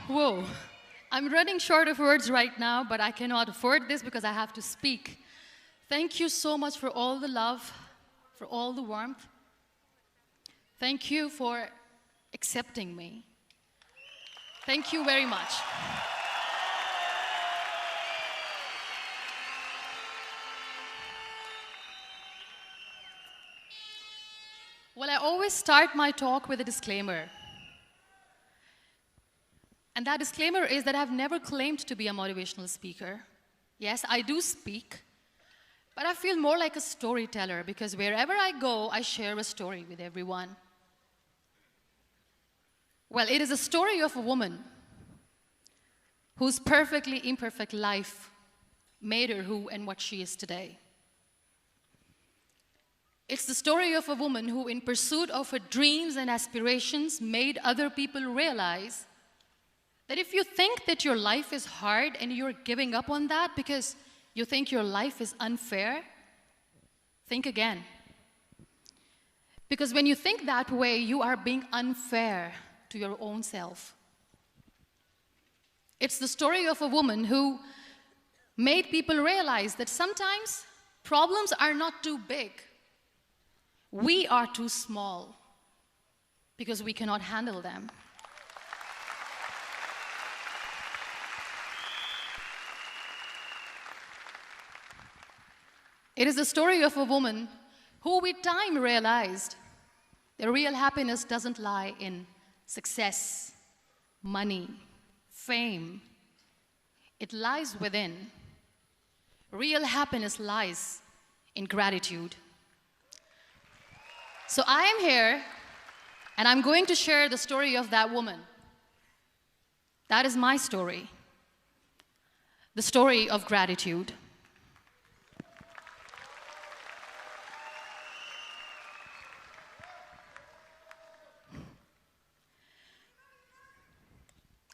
Whoa. I'm running short of words right now, but I cannot afford this because I have to speak. Thank you so much for all the love, for all the warmth. Thank you for accepting me. Thank you very much. Well, I always start my talk with a disclaimer. And that disclaimer is that I've never claimed to be a motivational speaker. Yes, I do speak, but I feel more like a storyteller because wherever I go, I share a story with everyone. Well, it is a story of a woman whose perfectly imperfect life made her who and what she is today. It's the story of a woman who, in pursuit of her dreams and aspirations, made other people realize that if you think that your life is hard and you're giving up on that because you think your life is unfair, think again. Because when you think that way, you are being unfair to your own self. It's the story of a woman who made people realize that sometimes problems are not too big. We are too small because we cannot handle them. It is the story of a woman who with time realized that real happiness doesn't lie in success, money, fame. It lies within. Real happiness lies in gratitude. So I am here, and I'm going to share the story of that woman. That is my story. The story of gratitude.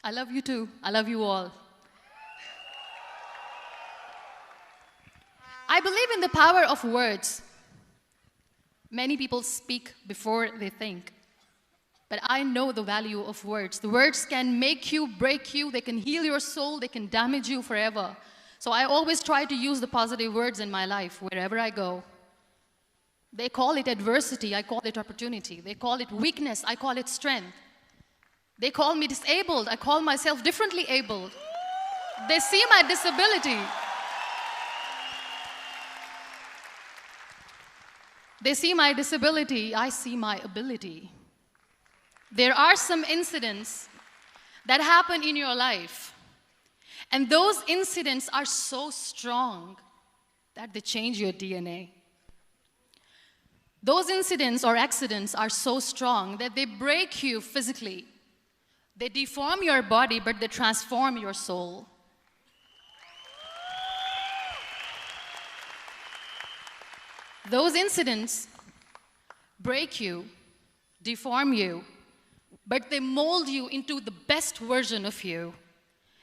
I love you too. I love you all. I believe in the power of words. Many people speak before they think. But I know the value of words. The words can make you, break you, they can heal your soul, they can damage you forever. So I always try to use the positive words in my life wherever I go. They call it adversity, I call it opportunity. They call it weakness, I call it strength. They call me disabled, I call myself differently abled. They see my disability. They see my disability, I see my ability. There are some incidents that happen in your life, and those incidents are so strong that they change your DNA. Those incidents or accidents are so strong that they break you physically. They deform your body, but they transform your soul. Those incidents break you, deform you, but they mold you into the best version of you.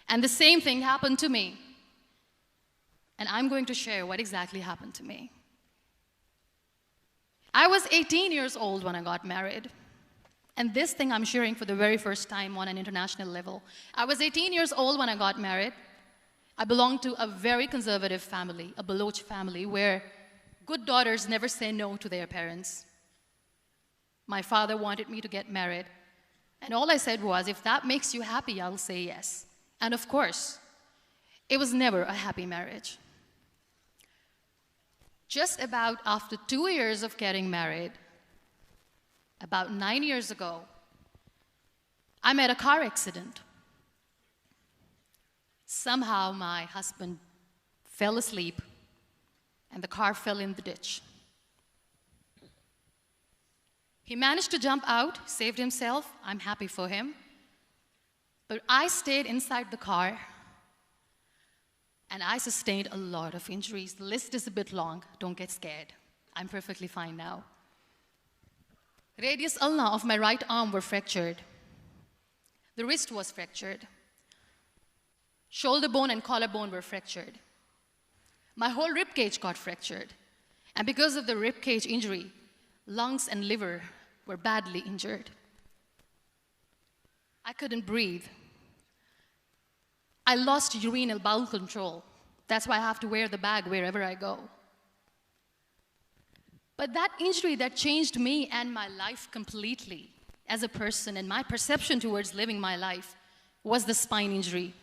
And the same thing happened to me. And I'm going to share what exactly happened to me. I was 18 years old when I got married. And this thing I'm sharing for the very first time on an international level. I was 18 years old when I got married. I belonged to a very conservative family, a Baloch family, where good daughters never say no to their parents. My father wanted me to get married. And all I said was, if that makes you happy, I'll say yes. And of course, it was never a happy marriage. Just about after 2 years of getting married, about 9 years ago, I met a car accident. Somehow my husband fell asleep and the car fell in the ditch. He managed to jump out, saved himself. I'm happy for him. But I stayed inside the car and I sustained a lot of injuries. The list is a bit long. Don't get scared. I'm perfectly fine now. Radius ulna of my right arm were fractured. The wrist was fractured. Shoulder bone and collarbone were fractured. My whole rib cage got fractured. And because of the rib cage injury, lungs and liver were badly injured. I couldn't breathe. I lost urinary bowel control. That's why I have to wear the bag wherever I go. But that injury that changed me and my life completely as a person and my perception towards living my life was the spine injury.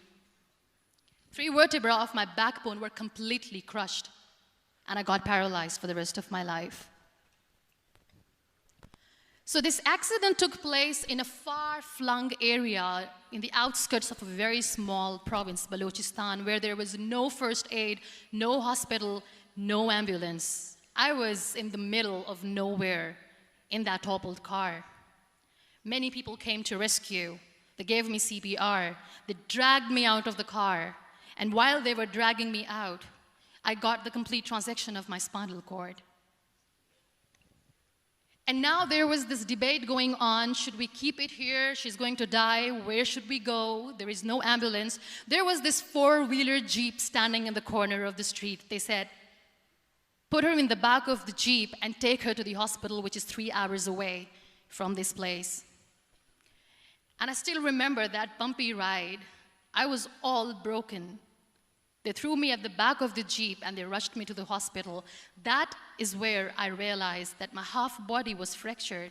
3 vertebrae of my backbone were completely crushed, and I got paralyzed for the rest of my life. So this accident took place in a far-flung area in the outskirts of a very small province, Balochistan, where there was no first aid, no hospital, no ambulance. I was in the middle of nowhere in that toppled car. Many people came to rescue. They gave me CPR. They dragged me out of the car. And while they were dragging me out, I got the complete transection of my spinal cord. And now there was this debate going on. Should we keep it here? She's going to die. Where should we go? There is no ambulance. There was this 4-wheeler Jeep standing in the corner of the street. They said, put her in the back of the Jeep and take her to the hospital, which is 3 hours away from this place. And I still remember that bumpy ride. I was all broken. They threw me at the back of the Jeep and they rushed me to the hospital. That is where I realized that my half body was fractured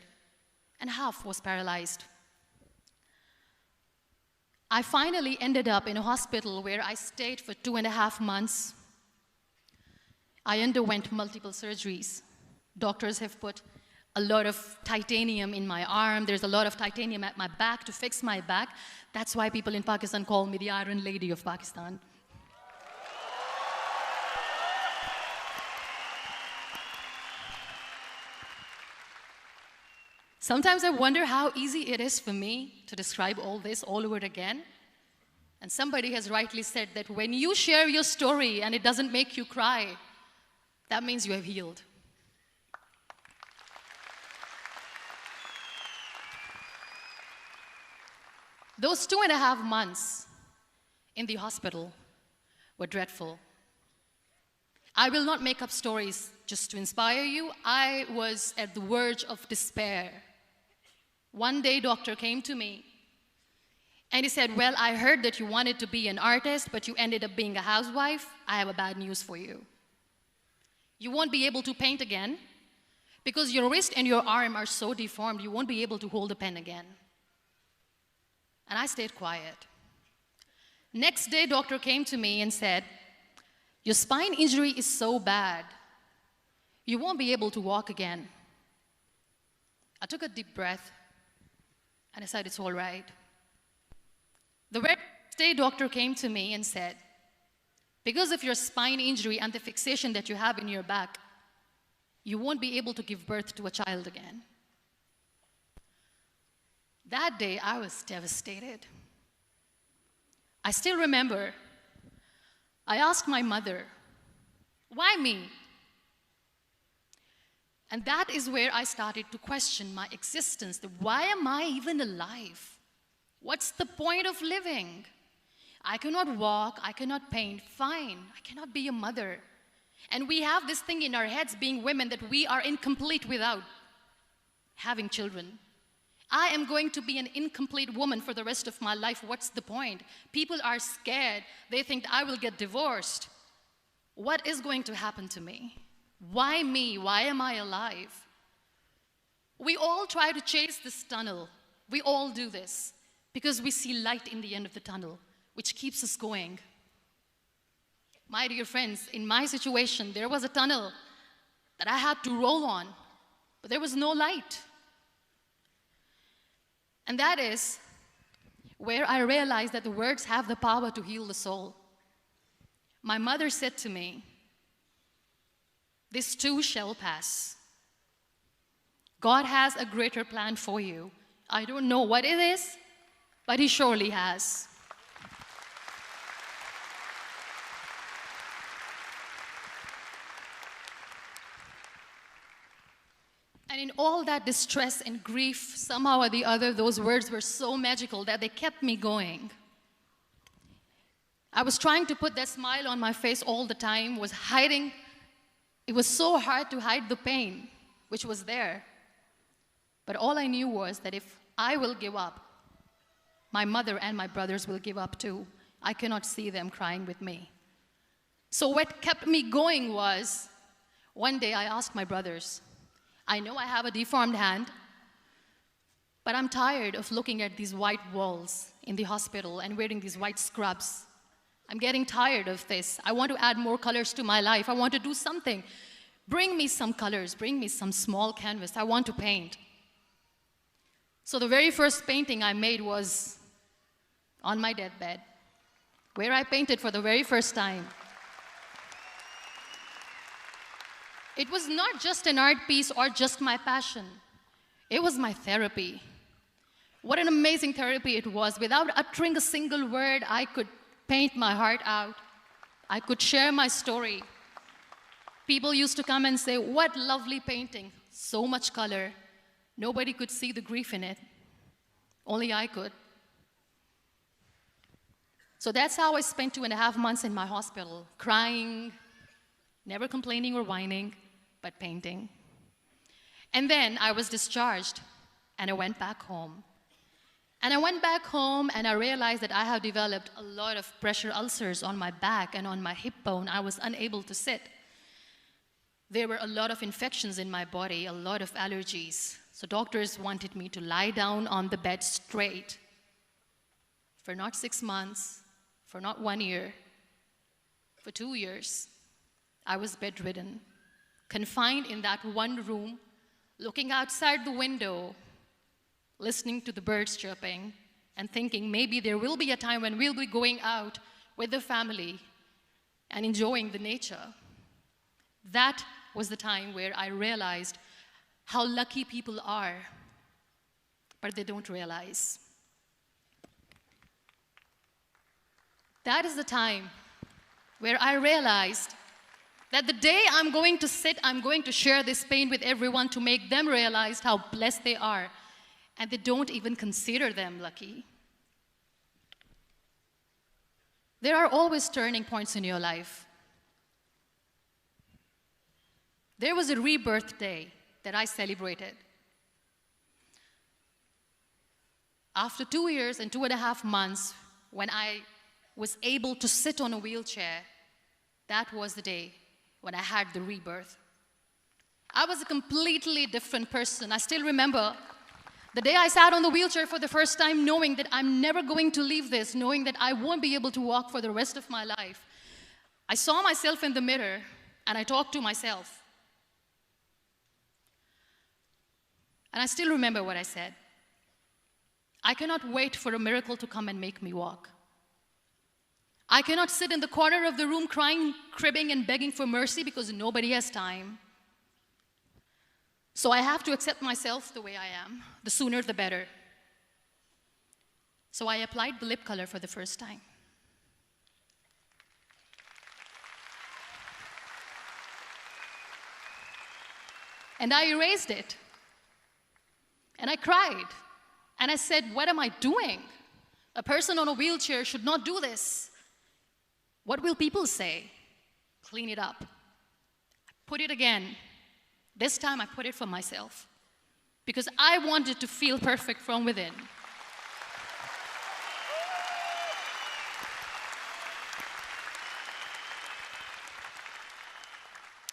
and half was paralyzed. I finally ended up in a hospital where I stayed for 2.5 months. I underwent multiple surgeries. Doctors have put a lot of titanium in my arm. There's a lot of titanium at my back to fix my back. That's why people in Pakistan call me the Iron Lady of Pakistan. Sometimes I wonder how easy it is for me to describe all this all over again. And somebody has rightly said that when you share your story and it doesn't make you cry, that means you have healed. Those 2.5 months in the hospital were dreadful. I will not make up stories just to inspire you. I was at the verge of despair. One day, doctor came to me and he said, well, I heard that you wanted to be an artist, but you ended up being a housewife. I have a bad news for you. You won't be able to paint again because your wrist and your arm are so deformed, you won't be able to hold a pen again. And I stayed quiet. Next day, doctor came to me and said, your spine injury is so bad, you won't be able to walk again. I took a deep breath and I said, it's all right. The very next day, doctor came to me and said, because of your spine injury and the fixation that you have in your back, you won't be able to give birth to a child again. That day, I was devastated. I still remember, I asked my mother, why me? And that is where I started to question my existence. Why am I even alive? What's the point of living? I cannot walk, I cannot paint, fine, I cannot be a mother. And we have this thing in our heads, being women, that we are incomplete without having children. I am going to be an incomplete woman for the rest of my life. What's the point? People are scared. They think I will get divorced. What is going to happen to me? Why me? Why am I alive? We all try to chase this tunnel. We all do this because we see light in the end of the tunnel, which keeps us going. My dear friends, in my situation, there was a tunnel that I had to roll on, but there was no light. And that is where I realized that the words have the power to heal the soul. My mother said to me, this too shall pass. God has a greater plan for you. I don't know what it is, but He surely has. And in all that distress and grief, somehow or the other, those words were so magical that they kept me going. I was trying to put that smile on my face all the time, was hiding. It was so hard to hide the pain, which was there. But all I knew was that if I will give up, my mother and my brothers will give up too. I cannot see them crying with me. So what kept me going was, one day I asked my brothers, I know I have a deformed hand, but I'm tired of looking at these white walls in the hospital and wearing these white scrubs. I'm getting tired of this. I want to add more colors to my life. I want to do something. Bring me some colors. Bring me some small canvas. I want to paint. So the very first painting I made was on my deathbed, where I painted for the very first time. It was not just an art piece or just my passion. It was my therapy. What an amazing therapy it was. Without uttering a single word, I could paint my heart out. I could share my story. People used to come and say, what lovely painting, so much color. Nobody could see the grief in it. Only I could. So that's how I spent 2.5 months in my hospital, crying, never complaining or whining, but painting. And then I was discharged, and I went back home. And I went back home, and I realized that I have developed a lot of pressure ulcers on my back and on my hip bone. I was unable to sit. There were a lot of infections in my body, a lot of allergies. So doctors wanted me to lie down on the bed straight for not 6 months, for not 1 year, for 2 years. I was bedridden, confined in that one room, looking outside the window, listening to the birds chirping, and thinking maybe there will be a time when we'll be going out with the family and enjoying the nature. That was the time where I realized how lucky people are, but they don't realize. That is the time where I realized that the day I'm going to sit, I'm going to share this pain with everyone to make them realize how blessed they are, and they don't even consider them lucky. There are always turning points in your life. There was a rebirth day that I celebrated. After 2 years and 2.5 months, when I was able to sit on a wheelchair, that was the day when I had the rebirth. I was a completely different person. I still remember the day I sat on the wheelchair for the first time, knowing that I'm never going to leave this, knowing that I won't be able to walk for the rest of my life. I saw myself in the mirror, and I talked to myself. And I still remember what I said. I cannot wait for a miracle to come and make me walk. I cannot sit in the corner of the room crying, cribbing, and begging for mercy because nobody has time. So I have to accept myself the way I am. The sooner, the better. So I applied the lip color for the first time. And I erased it. And I cried. And I said, what am I doing? A person on a wheelchair should not do this. What will people say? Clean it up. Put it again. This time I put it for myself, because I wanted to feel perfect from within.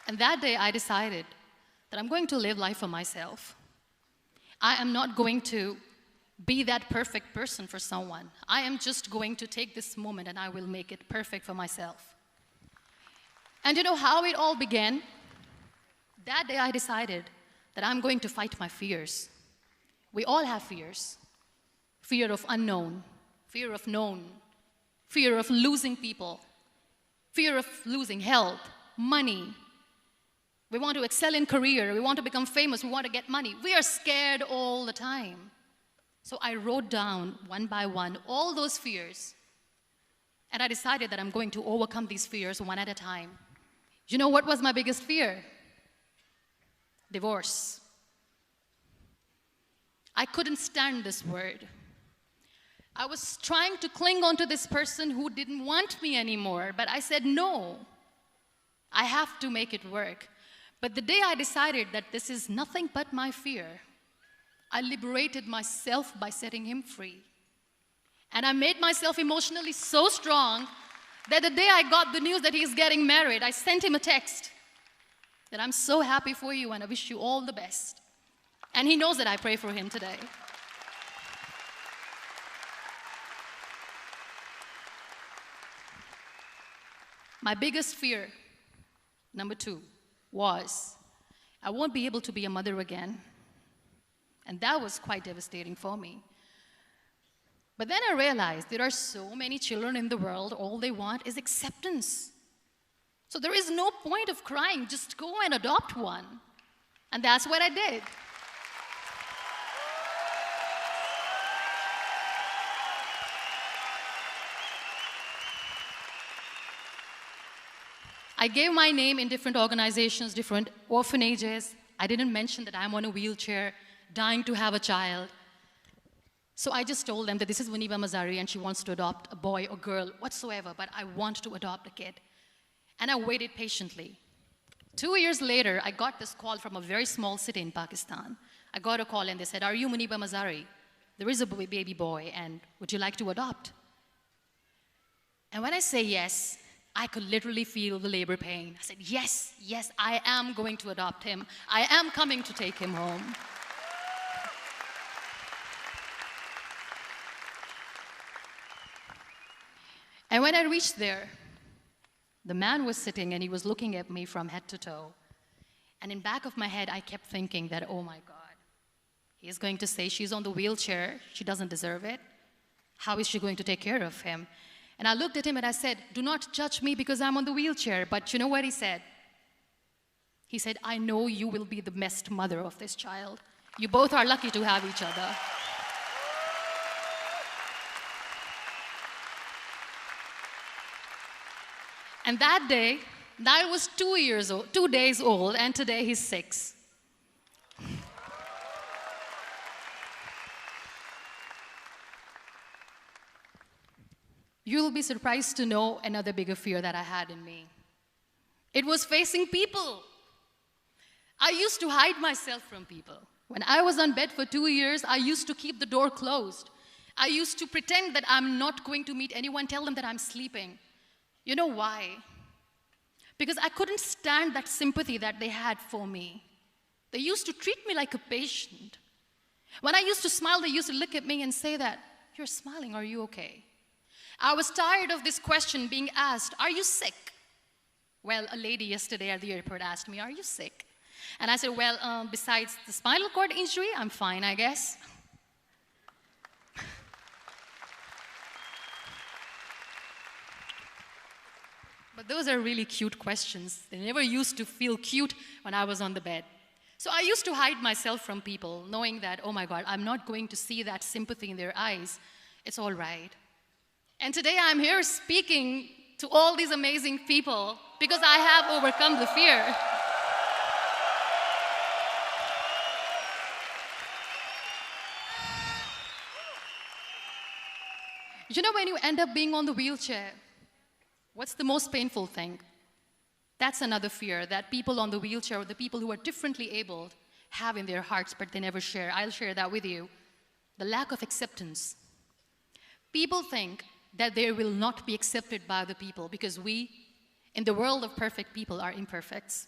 And that day I decided that I'm going to live life for myself. I am not going to be that perfect person for someone. I am just going to take this moment and I will make it perfect for myself. And you know how it all began? That day I decided that I'm going to fight my fears. We all have fears. Fear of unknown, fear of known, fear of losing people, fear of losing health, money. We want to excel in career, we want to become famous, we want to get money. We are scared all the time. So I wrote down one by one all those fears, and I decided that I'm going to overcome these fears one at a time. You know what was my biggest fear? Divorce. I couldn't stand this word. I was trying to cling on to this person who didn't want me anymore, but I said no. I have to make it work. But the day I decided that this is nothing but my fear, I liberated myself by setting him free. And I made myself emotionally so strong that the day I got the news that he's getting married, I sent him a text that I'm so happy for you and I wish you all the best. And he knows that I pray for him today. My biggest fear, number 2, was I won't be able to be a mother again. And that was quite devastating for me. But then I realized there are so many children in the world, all they want is acceptance. So there is no point of crying, just go and adopt one. And that's what I did. I gave my name in different organizations, different orphanages. I didn't mention that I'm on a wheelchair, dying to have a child. So I just told them that this is Muniba Mazari and she wants to adopt a boy or girl, whatsoever, but I want to adopt a kid. And I waited patiently. 2 years later, I got this call from a very small city in Pakistan. I got a call and they said, "Are you Muniba Mazari? There is a baby boy and would you like to adopt?" And when I say yes, I could literally feel the labor pain. I said, yes, yes, I am going to adopt him. I am coming to take him home. And when I reached there, the man was sitting and he was looking at me from head to toe. And in back of my head, I kept thinking that, oh my God, he is going to say she's on the wheelchair, she doesn't deserve it. How is she going to take care of him? And I looked at him and I said, "Do not judge me because I'm on the wheelchair." But you know what he said? He said, "I know you will be the best mother of this child. You both are lucky to have each other." And that day, Niall was 2 days old, and today he's 6. You'll be surprised to know another bigger fear that I had in me. It was facing people. I used to hide myself from people. When I was on bed for 2 years, I used to keep the door closed. I used to pretend that I'm not going to meet anyone, tell them that I'm sleeping. You know why? Because I couldn't stand that sympathy that they had for me. They used to treat me like a patient. When I used to smile, they used to look at me and say that, "You're smiling, are you okay?" I was tired of this question being asked, "Are you sick?" Well, a lady yesterday at the airport asked me, "Are you sick?" And I said, "Well, besides the spinal cord injury, I'm fine, I guess." But those are really cute questions. They never used to feel cute when I was on the bed. So I used to hide myself from people, knowing that, oh my God, I'm not going to see that sympathy in their eyes. It's all right. And today I'm here speaking to all these amazing people because I have overcome the fear. You know, when you end up being on the wheelchair, what's the most painful thing? That's another fear that people on the wheelchair or the people who are differently abled have in their hearts, but they never share. I'll share that with you. The lack of acceptance. People think that they will not be accepted by the people because we, in the world of perfect people, are imperfects.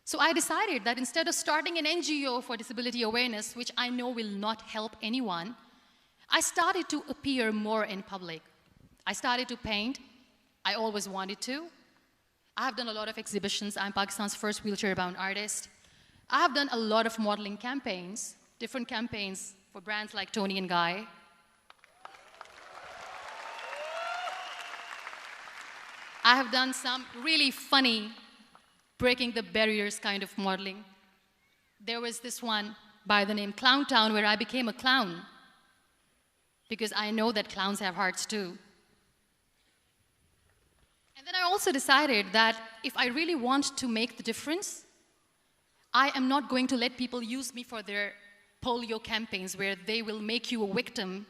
So I decided that instead of starting an NGO for disability awareness, which I know will not help anyone, I started to appear more in public. I started to paint. I always wanted to. I have done a lot of exhibitions. I'm Pakistan's first wheelchair-bound artist. I have done a lot of modeling campaigns, different campaigns for brands like Toni and Guy. I have done some really funny, breaking the barriers kind of modeling. There was this one by the name Clown Town where I became a clown because I know that clowns have hearts too. And then I also decided that if I really want to make the difference, I am not going to let people use me for their polio campaigns where they will make you a victim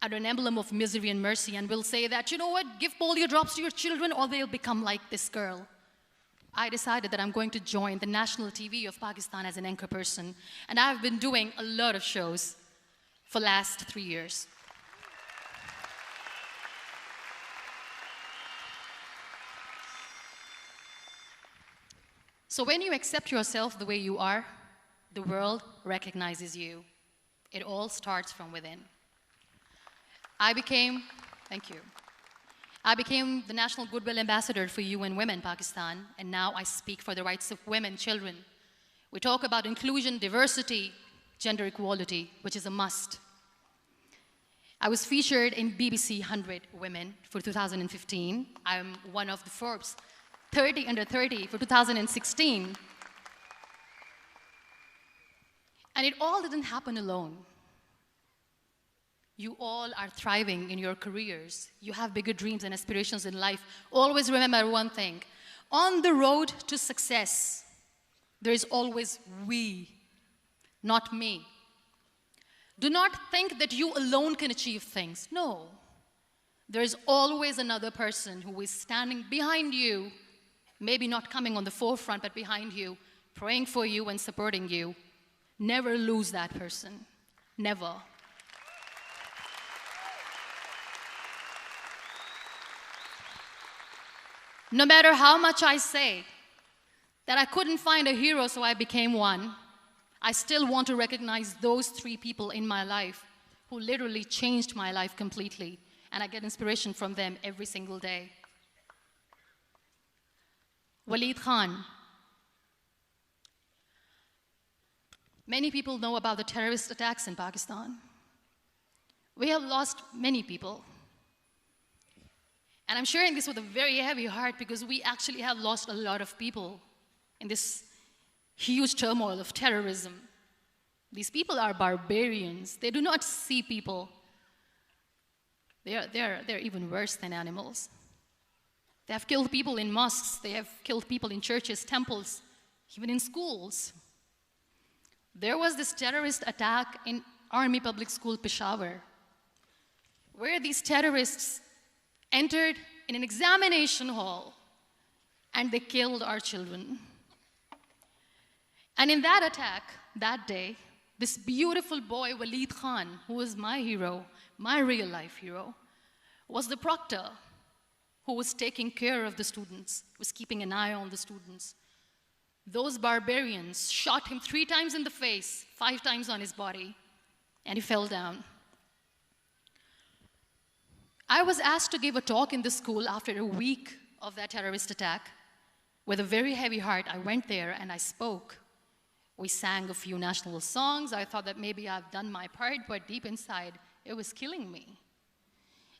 and an emblem of misery and mercy and will say that, you know what, give polio drops to your children or they'll become like this girl. I decided that I'm going to join the national TV of Pakistan as an anchor person. And I've been doing a lot of shows for the last 3 years. So when you accept yourself the way you are, the world recognizes you. It all starts from within. Thank you. I became the National Goodwill Ambassador for UN Women Pakistan, and now I speak for the rights of women, children. We talk about inclusion, diversity, gender equality, which is a must. I was featured in BBC 100 Women for 2015. I'm one of the Forbes 30 under 30 for 2016. And it all didn't happen alone. You all are thriving in your careers. You have bigger dreams and aspirations in life. Always remember one thing. On the road to success, there is always we, not me. Do not think that you alone can achieve things. No. There is always another person who is standing behind you, maybe not coming on the forefront, but behind you, praying for you and supporting you. Never lose that person. Never. No matter how much I say that I couldn't find a hero, so I became one, I still want to recognize those 3 people in my life who literally changed my life completely, and I get inspiration from them every single day. Waleed Khan. Many people know about the terrorist attacks in Pakistan. We have lost many people. And I'm sharing this with a very heavy heart because we actually have lost a lot of people in this huge turmoil of terrorism. These people are barbarians. They do not see people. They're even worse than animals. They have killed people in mosques. They have killed people in churches, temples, even in schools. There was this terrorist attack in Army Public School, Peshawar, where these terrorists entered in an examination hall and they killed our children. And in that attack, that day, this beautiful boy, Waleed Khan, who was my hero, my real life hero, was the proctor who was taking care of the students, was keeping an eye on the students. Those barbarians shot him 3 times in the face, 5 times on his body, and he fell down. I was asked to give a talk in the school after a week of that terrorist attack. With a very heavy heart, I went there and I spoke. We sang a few national songs. I thought that maybe I've done my part, but deep inside, it was killing me.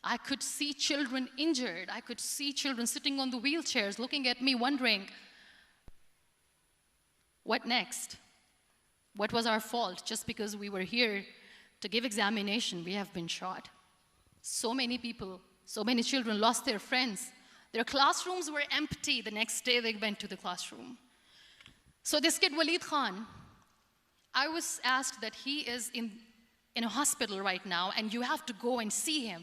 I could see children injured. I could see children sitting on the wheelchairs, looking at me, wondering, what next? What was our fault? Just because we were here to give examination, we have been shot. So many people, so many children lost their friends. Their classrooms were empty. The next day they went to the classroom. So this kid, Waleed Khan, I was asked that he is in a hospital right now, and you have to go and see him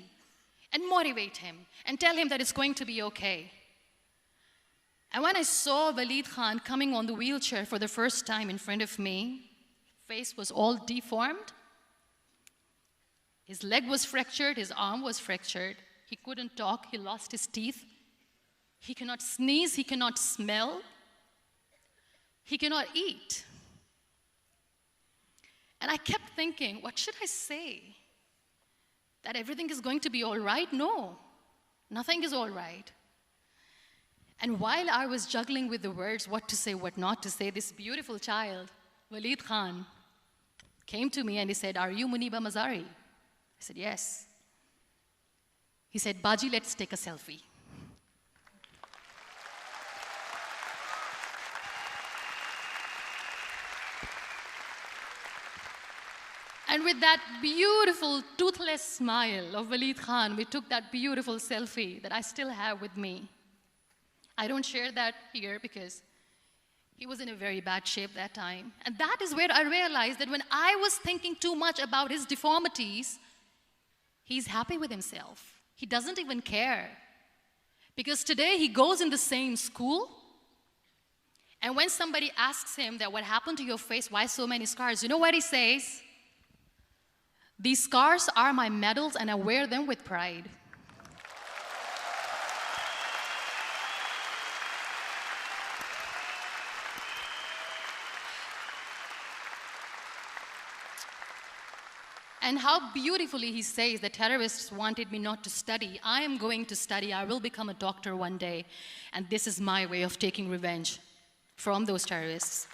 and motivate him and tell him that it's going to be okay. And when I saw Waleed Khan coming on the wheelchair for the first time in front of me, face was all deformed. His leg was fractured, his arm was fractured. He couldn't talk, he lost his teeth. He cannot sneeze, he cannot smell. He cannot eat. And I kept thinking, what should I say? That everything is going to be all right? No, nothing is all right. And while I was juggling with the words, what to say, what not to say, this beautiful child, Waleed Khan, came to me and he said, "Are you Muniba Mazari?" I said, "Yes." He said, "Baji, let's take a selfie." And with that beautiful, toothless smile of Waleed Khan, we took that beautiful selfie that I still have with me. I don't share that here because he was in a very bad shape that time. And that is where I realized that when I was thinking too much about his deformities, he's happy with himself. He doesn't even care. Because today he goes in the same school, and when somebody asks him that what happened to your face, why so many scars, you know what he says? "These scars are my medals and I wear them with pride." And how beautifully he says the terrorists wanted me not to study. I am going to study. I will become a doctor one day. And this is my way of taking revenge from those terrorists.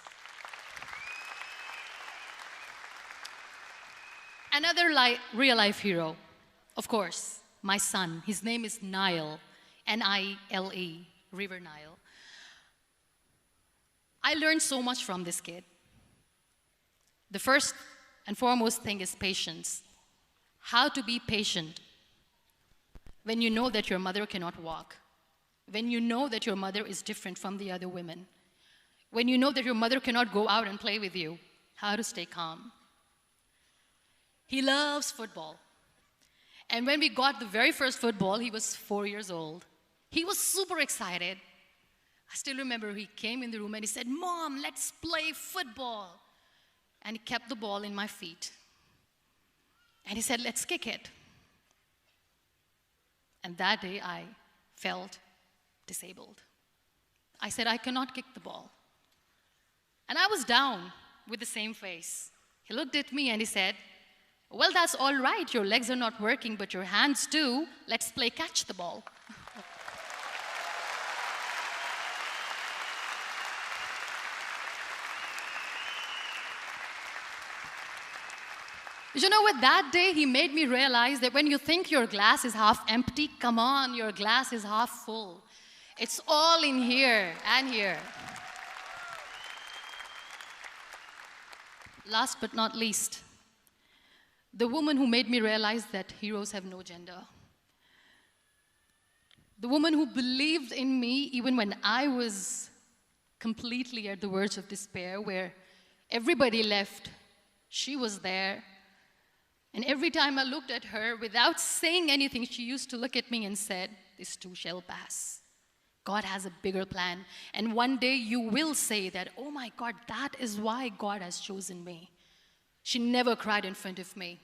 Another real-life hero, of course, my son. His name is Nile, N-I-L-E, River Nile. I learned so much from this kid. The first and foremost thing is patience. How to be patient when you know that your mother cannot walk, when you know that your mother is different from the other women, when you know that your mother cannot go out and play with you, how to stay calm. He loves football. And when we got the very first football, he was 4 years old. He was super excited. I still remember he came in the room and he said, "Mom, let's play football." And he kept the ball in my feet. And he said, "Let's kick it." And that day I felt disabled. I said, "I cannot kick the ball." And I was down with the same face. He looked at me and he said, "Well, that's all right. Your legs are not working, but your hands do. Let's play catch the ball." You know what? That day he made me realize that when you think your glass is half empty, come on, your glass is half full. It's all in here and here. Last but not least, the woman who made me realize that heroes have no gender. The woman who believed in me even when I was completely at the verge of despair, where everybody left, she was there. And every time I looked at her, without saying anything, she used to look at me and said, "This too shall pass. God has a bigger plan. And one day you will say that, oh my God, that is why God has chosen me." She never cried in front of me.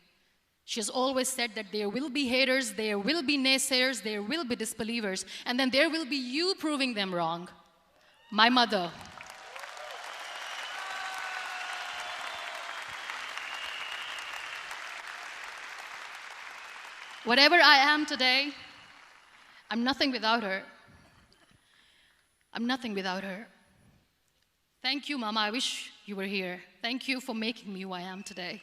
She has always said that there will be haters, there will be naysayers, there will be disbelievers, and then there will be you proving them wrong. My mother. Whatever I am today, I'm nothing without her. I'm nothing without her. Thank you, Mama. I wish you were here. Thank you for making me who I am today.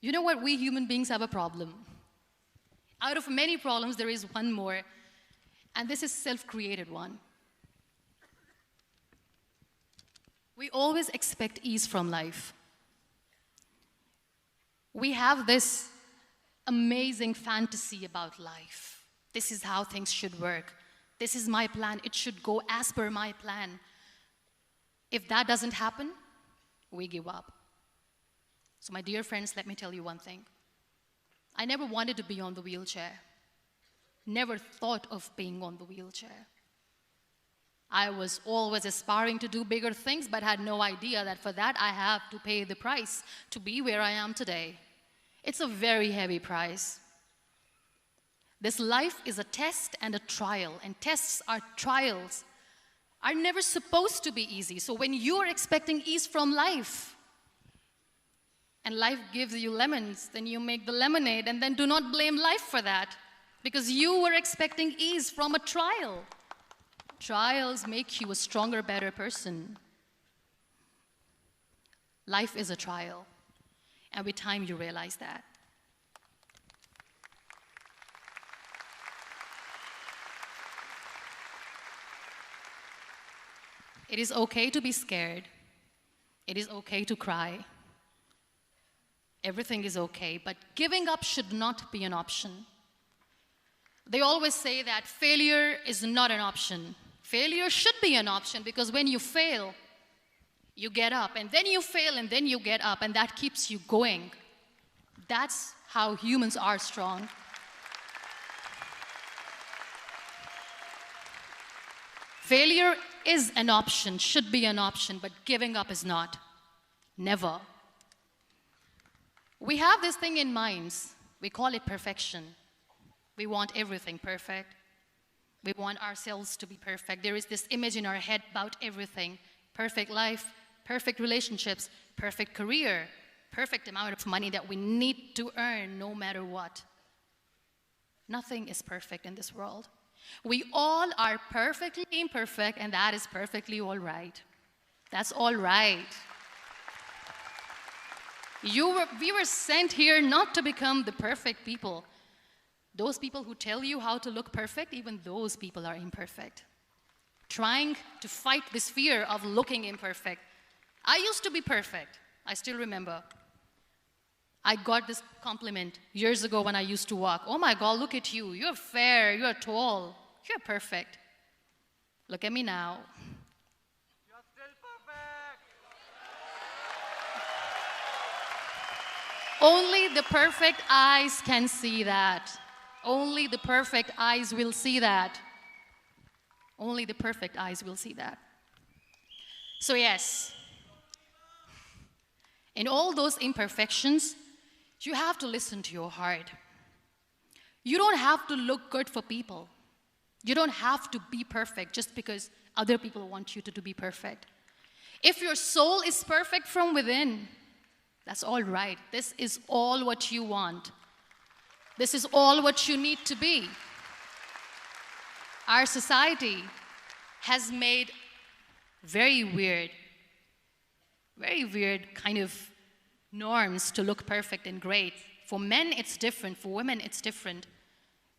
You know what? We human beings have a problem. Out of many problems, there is one more, and this is a self-created one. We always expect ease from life. We have this amazing fantasy about life. This is how things should work. This is my plan. It should go as per my plan. If that doesn't happen, we give up. So my dear friends, let me tell you one thing. I never wanted to be on the wheelchair. Never thought of being on the wheelchair. I was always aspiring to do bigger things, but had no idea that for that I have to pay the price to be where I am today. It's a very heavy price. This life is a test and a trial, and tests are trials are never supposed to be easy. So when you are expecting ease from life, and life gives you lemons, then you make the lemonade, and then do not blame life for that, because you were expecting ease from a trial. Trials make you a stronger, better person. Life is a trial, and with time you realize that. It is okay to be scared. It is okay to cry. Everything is okay, but giving up should not be an option. They always say that failure is not an option. Failure should be an option, because when you fail, you get up, and then you fail, and then you get up, and that keeps you going. That's how humans are strong. Failure is an option, should be an option, but giving up is not. Never. We have this thing in minds. We call it perfection. We want everything perfect. We want ourselves to be perfect. There is this image in our head about everything. Perfect life, perfect relationships, perfect career, perfect amount of money that we need to earn no matter what. Nothing is perfect in this world. We all are perfectly imperfect, and that is perfectly all right. That's all right. We were sent here not to become the perfect people. Those people who tell you how to look perfect, even those people are imperfect. Trying to fight this fear of looking imperfect. I used to be perfect. I still remember. I got this compliment years ago when I used to walk. Oh my God, look at you. You're fair, you're tall, you're perfect. Look at me now. You're still perfect. Only the perfect eyes can see that. Only the perfect eyes will see that. Only the perfect eyes will see that. So yes, in all those imperfections, you have to listen to your heart. You don't have to look good for people. You don't have to be perfect just because other people want you to be perfect. If your soul is perfect from within, that's all right. This is all what you want. This is all what you need to be. Our society has made very weird kind of norms to look perfect and great. For men, it's different. For women, it's different.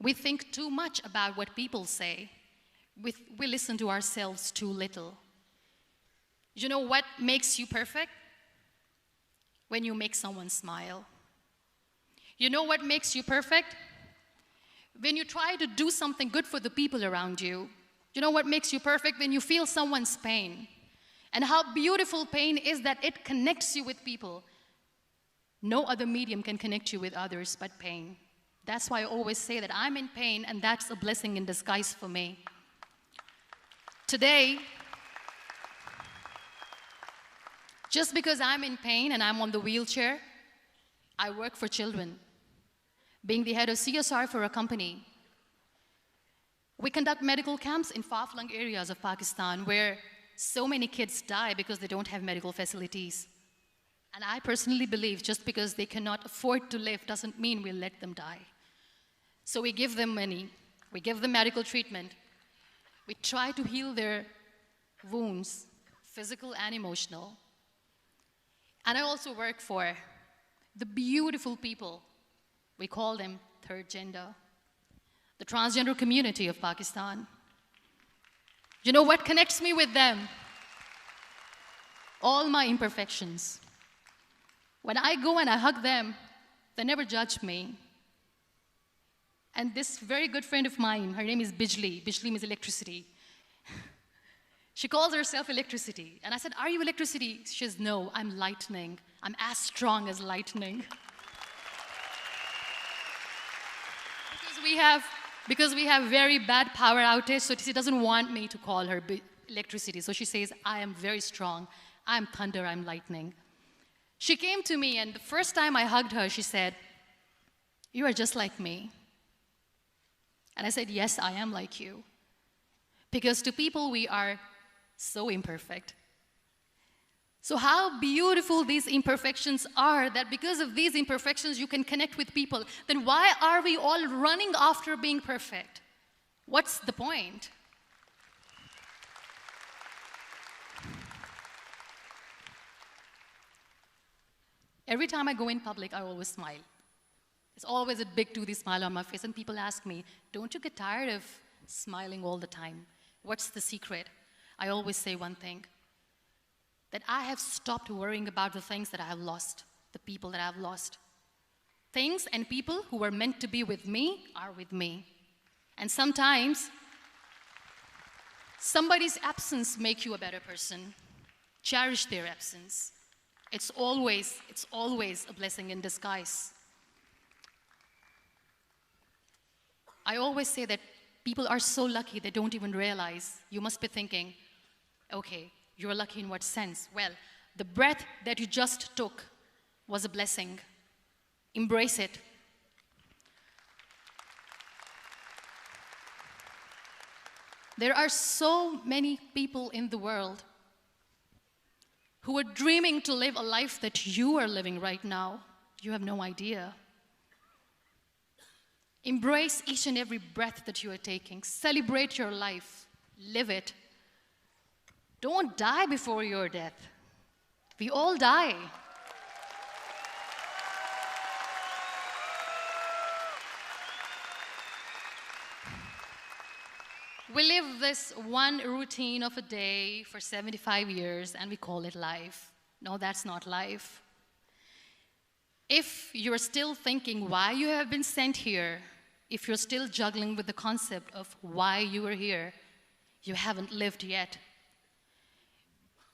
We think too much about what people say. We listen to ourselves too little. You know what makes you perfect? When you make someone smile. You know what makes you perfect? When you try to do something good for the people around you. You know what makes you perfect? When you feel someone's pain. And how beautiful pain is that it connects you with people. No other medium can connect you with others but pain. That's why I always say that I'm in pain, and that's a blessing in disguise for me. Today, just because I'm in pain and I'm on the wheelchair, I work for children. Being the head of CSR for a company, we conduct medical camps in far-flung areas of Pakistan where so many kids die because they don't have medical facilities. And I personally believe just because they cannot afford to live doesn't mean we'll let them die. So we give them money, we give them medical treatment, we try to heal their wounds, physical and emotional. And I also work for the beautiful people, we call them third gender, the transgender community of Pakistan. You know what connects me with them? All my imperfections. When I go and I hug them, they never judge me. And this very good friend of mine, her name is Bijli. Bijli means electricity. She calls herself electricity. And I said, are you electricity? She says, no, I'm lightning. I'm as strong as lightning. Because we have very bad power outage, so she doesn't want me to call her electricity. So she says, I am very strong. I'm thunder, I'm lightning. She came to me, and the first time I hugged her, she said, you are just like me. And I said, yes, I am like you. Because to people, we are so imperfect. So how beautiful these imperfections are, that because of these imperfections, you can connect with people. Then why are we all running after being perfect? What's the point? Every time I go in public, I always smile. It's always a big toothy smile on my face, and people ask me, don't you get tired of smiling all the time? What's the secret? I always say one thing, that I have stopped worrying about the things that I have lost, the people that I have lost. Things and people who were meant to be with me are with me. And sometimes, somebody's absence makes you a better person. Cherish their absence. It's always a blessing in disguise. I always say that people are so lucky they don't even realize. You must be thinking, okay, you're lucky in what sense? Well, the breath that you just took was a blessing. Embrace it. There are so many people in the world who are dreaming to live a life that you are living right now. You have no idea. Embrace each and every breath that you are taking. Celebrate your life. Live it. Don't die before your death. We all die. We live this one routine of a day for 75 years and we call it life. No, that's not life. If you're still thinking why you have been sent here, if you're still juggling with the concept of why you are here, you haven't lived yet.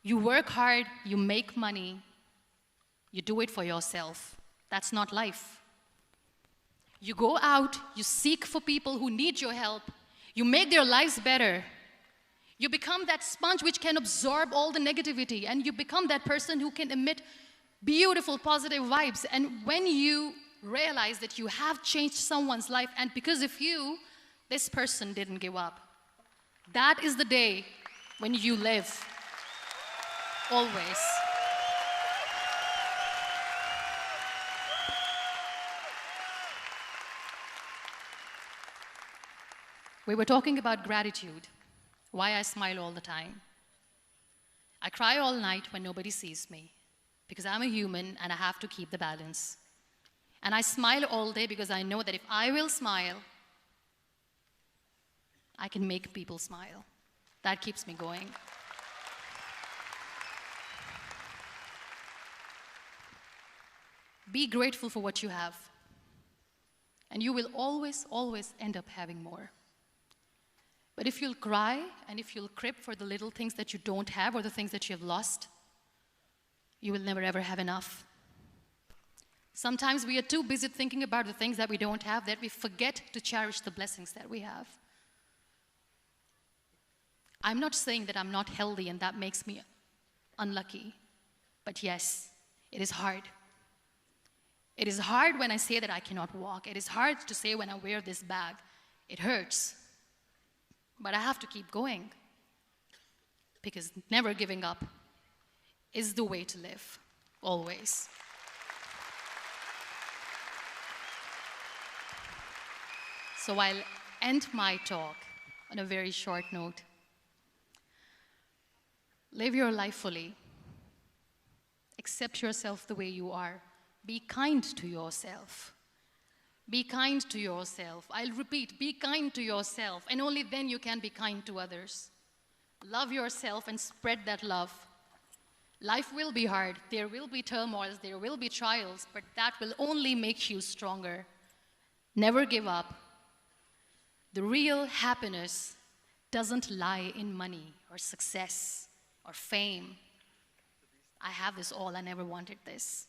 You work hard, you make money, you do it for yourself. That's not life. You go out, you seek for people who need your help, you make their lives better. You become that sponge which can absorb all the negativity, and you become that person who can emit beautiful, positive vibes. And when you realize that you have changed someone's life, and because of you, this person didn't give up, that is the day when you live. Always. We were talking about gratitude, why I smile all the time. I cry all night when nobody sees me, because I'm a human and I have to keep the balance. And I smile all day because I know that if I will smile, I can make people smile. That keeps me going. Be grateful for what you have, and you will always, always end up having more. But if you'll cry and if you'll crib for the little things that you don't have or the things that you have lost, you will never ever have enough. Sometimes we are too busy thinking about the things that we don't have that we forget to cherish the blessings that we have. I'm not saying that I'm not healthy and that makes me unlucky, but yes, it is hard. It is hard when I say that I cannot walk. It is hard to say when I wear this bag. It hurts. But I have to keep going, because never giving up is the way to live, always. So I'll end my talk on a very short note. Live your life fully. Accept yourself the way you are. Be kind to yourself. Be kind to yourself. I'll repeat, be kind to yourself, and only then you can be kind to others. Love yourself and spread that love. Life will be hard. There will be turmoils, there will be trials, but that will only make you stronger. Never give up. The real happiness doesn't lie in money or success or fame. I have this all, I never wanted this.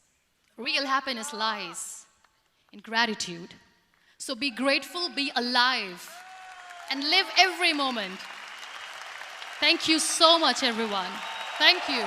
Real happiness lies in gratitude. So be grateful, be alive, and live every moment. Thank you so much, everyone. Thank you.